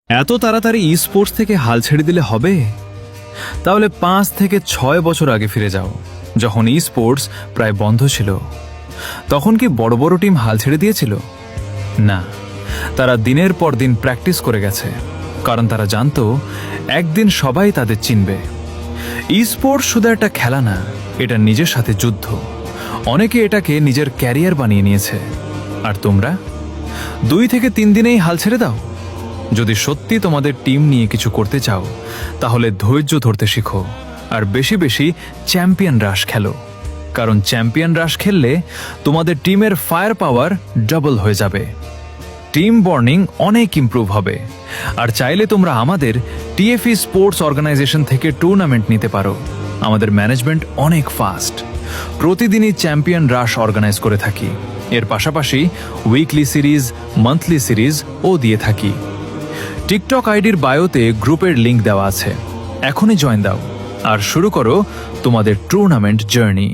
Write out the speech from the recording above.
এত তাড়াতাড়ি ই স্পোর্টস থেকে হাল ছেড়ে দিলে হবে? তাহলে 5 থেকে 6 বছর আগে ফিরে যাও, যখন ই স্পোর্টস প্রায় বন্ধ ছিল। তখন কি বড় বড় টিম হাল ছেড়ে দিয়েছিল? না, তারা দিনের পর দিন প্র্যাকটিস করে গেছে, কারণ তারা জানতো একদিন সবাই তাদের চিনবে। ই স্পোর্টস শুধু একটা খেলা না, এটা নিজের সাথে যুদ্ধ। অনেকে এটাকে নিজের ক্যারিয়ার বানিয়ে নিয়েছে। আর তোমরা 2 থেকে 3 দিনেই হাল ছেড়ে দাও? যদি সত্যি তোমাদের টিম নিয়ে কিছু করতে চাও, তাহলে ধৈর্য ধরতে শিখো আর বেশি বেশি চ্যাম্পিয়ন রাশ খেলো। কারণ চ্যাম্পিয়ন রাশ খেললে তোমাদের টিমের ফায়ার পাওয়ার ডাবল হয়ে যাবে, টিম বর্নিং অনেক ইমপ্রুভ হবে। আর চাইলে তোমরা আমাদের টিএফই স্পোর্টস অর্গানাইজেশন থেকে টুর্নামেন্ট নিতে পারো। আমাদের ম্যানেজমেন্ট অনেক ফাস্ট, প্রতিদিনই চ্যাম্পিয়ন রাশ অর্গানাইজ করে থাকি। এর পাশাপাশি উইকলি সিরিজ, মান্থলি সিরিজ ও দিয়ে থাকি। টিকটক আইডির বায়োতে গ্রুপের লিংক দেওয়া আছে, এখনই জয়েন দাও আর শুরু করো তোমাদের টুর্নামেন্ট জার্নি।